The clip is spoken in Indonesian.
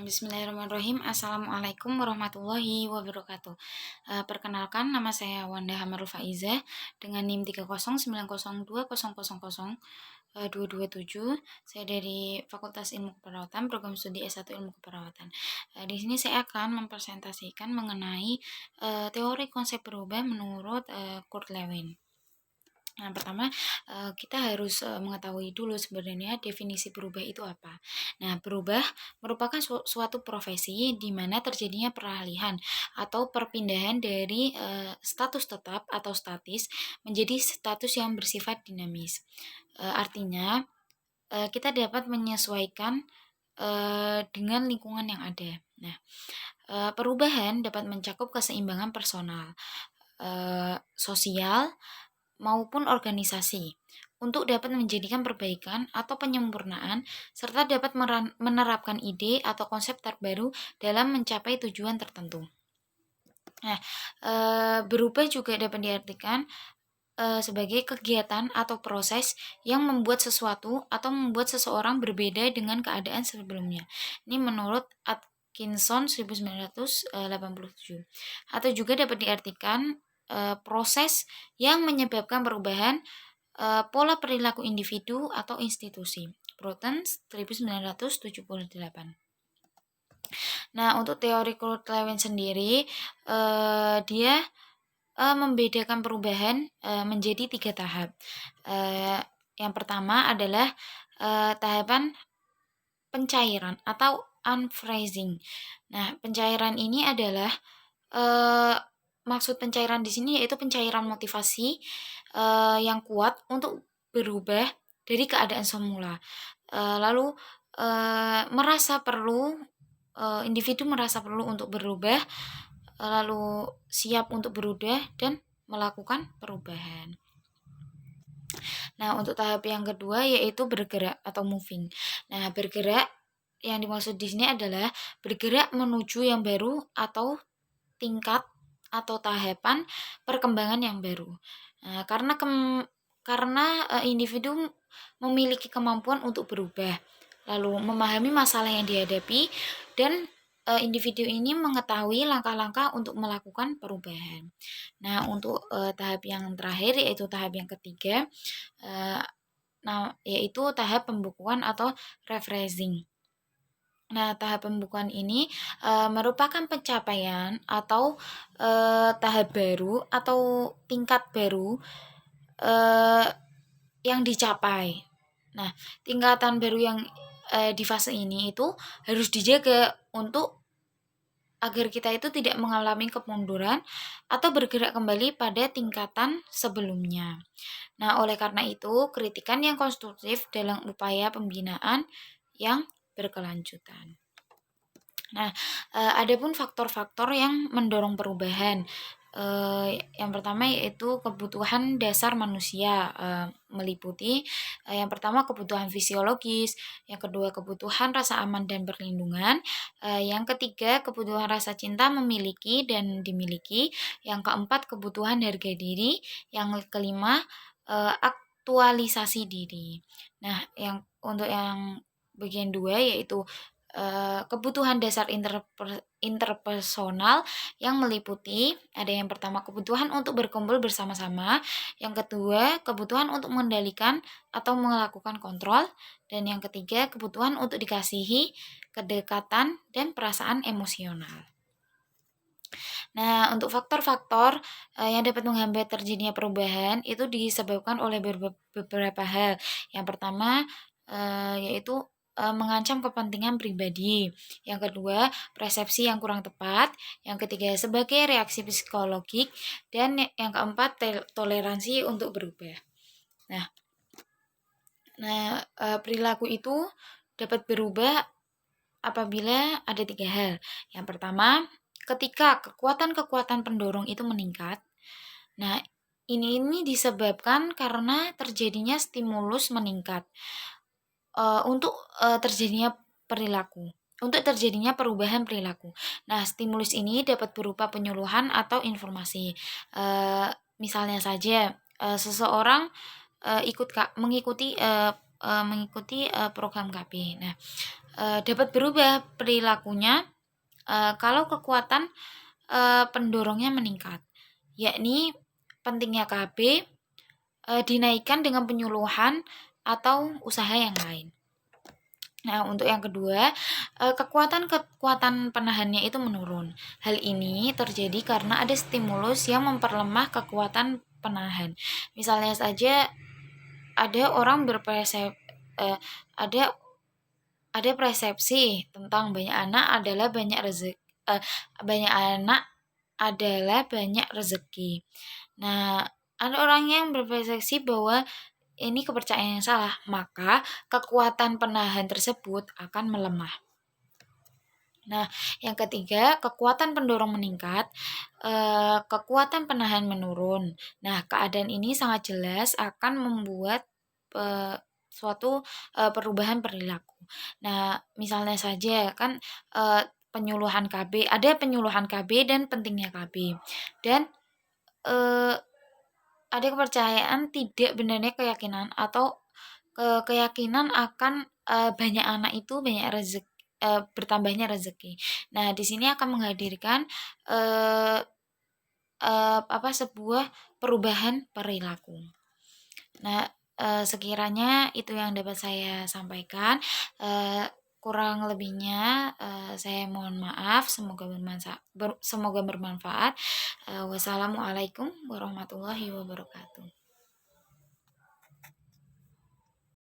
Bismillahirrahmanirrahim. Assalamualaikum warahmatullahi wabarakatuh. Perkenalkan, nama saya Wanda Hamarul Faizah dengan NIM 30902000227. Saya dari Fakultas Ilmu Keperawatan, Program Studi S1 Ilmu Keperawatan. Di sini saya akan mempresentasikan mengenai teori konsep berubah menurut Kurt Lewin. Nah, pertama kita harus mengetahui dulu sebenarnya definisi berubah itu apa. Nah, berubah merupakan suatu profesi di mana terjadinya peralihan atau perpindahan dari status tetap atau statis menjadi status yang bersifat dinamis. Artinya kita dapat menyesuaikan dengan lingkungan yang ada. Nah, perubahan dapat mencakup keseimbangan personal, sosial, maupun organisasi untuk dapat menjadikan perbaikan atau penyempurnaan serta dapat menerapkan ide atau konsep terbaru dalam mencapai tujuan tertentu. Nah, berubah juga dapat diartikan sebagai kegiatan atau proses yang membuat sesuatu atau membuat seseorang berbeda dengan keadaan sebelumnya. Ini menurut Atkinson 1987. Atau juga dapat diartikan proses yang menyebabkan perubahan pola perilaku individu atau institusi. Proton 1978. Nah, untuk teori Kurt Lewin sendiri, dia membedakan perubahan menjadi 3 tahap. Yang pertama adalah tahapan pencairan atau unfreezing. Nah, pencairan ini adalah maksud pencairan di sini yaitu pencairan motivasi yang kuat untuk berubah dari keadaan semula. Lalu individu merasa perlu untuk berubah, lalu siap untuk berubah dan melakukan perubahan. Nah, untuk tahap yang kedua yaitu bergerak atau moving. Nah, bergerak yang dimaksud di sini adalah bergerak menuju yang baru atau tingkat atau tahapan perkembangan yang baru. Nah, karena individu memiliki kemampuan untuk berubah, lalu memahami masalah yang dihadapi dan individu ini mengetahui langkah-langkah untuk melakukan perubahan. Nah, untuk tahap yang terakhir yaitu tahap yang ketiga, yaitu tahap pembukuan atau rephrasing. Nah, tahap pembukuan ini merupakan pencapaian atau tahap baru atau tingkat baru yang dicapai. Nah, tingkatan baru yang di fase ini itu harus dijaga untuk agar kita itu tidak mengalami kemunduran atau bergerak kembali pada tingkatan sebelumnya. Nah, oleh karena itu, kritikan yang konstruktif dalam upaya pembinaan yang berkelanjutan. Nah, adapun faktor-faktor yang mendorong perubahan. Yang pertama yaitu kebutuhan dasar manusia, meliputi yang pertama kebutuhan fisiologis, yang kedua kebutuhan rasa aman dan perlindungan, yang ketiga kebutuhan rasa cinta memiliki dan dimiliki, yang keempat kebutuhan harga diri, yang kelima aktualisasi diri. Nah, untuk yang bagian 2 yaitu kebutuhan dasar interpersonal yang meliputi ada yang pertama kebutuhan untuk berkumpul bersama-sama, yang kedua kebutuhan untuk mengendalikan atau melakukan kontrol, dan yang ketiga kebutuhan untuk dikasihi, kedekatan, dan perasaan emosional. Nah, untuk faktor-faktor yang dapat menghambat terjadinya perubahan itu disebabkan oleh beberapa hal. Yang pertama yaitu mengancam kepentingan pribadi. Yang kedua, persepsi yang kurang tepat. Yang ketiga, sebagai reaksi psikologik. Dan yang keempat, toleransi untuk berubah. Nah, perilaku itu dapat berubah apabila ada 3 hal. Yang pertama, ketika kekuatan-kekuatan pendorong itu meningkat. Nah, ini disebabkan karena terjadinya stimulus meningkat untuk terjadinya perilaku, untuk terjadinya perubahan perilaku. Nah, stimulus ini dapat berupa penyuluhan atau informasi. Misalnya saja seseorang mengikuti program KB. Nah, dapat berubah perilakunya kalau kekuatan pendorongnya meningkat, yakni pentingnya KB dinaikkan dengan penyuluhan atau usaha yang lain. Nah, untuk yang kedua, kekuatan penahannya itu menurun. Hal ini terjadi karena ada stimulus yang memperlemah kekuatan penahan. Misalnya saja ada orang eh, ada ada persepsi tentang banyak anak adalah banyak rezeki. Nah, ada orang yang berpersepsi bahwa ini kepercayaan yang salah, maka kekuatan penahan tersebut akan melemah. Nah, yang ketiga, kekuatan pendorong meningkat, kekuatan penahan menurun. Nah, keadaan ini sangat jelas akan membuat suatu perubahan perilaku. Nah, misalnya saja kan penyuluhan KB, ada penyuluhan KB dan pentingnya KB. Dan eh, ada kepercayaan tidak benarnya keyakinan atau keyakinan akan banyak anak itu banyak rezeki, bertambahnya rezeki. Nah, di sini akan menghadirkan eh, sebuah perubahan perilaku. Nah, sekiranya itu yang dapat saya sampaikan. Kurang lebihnya saya mohon maaf. Semoga bermanfaat. Wassalamualaikum warahmatullahi wabarakatuh.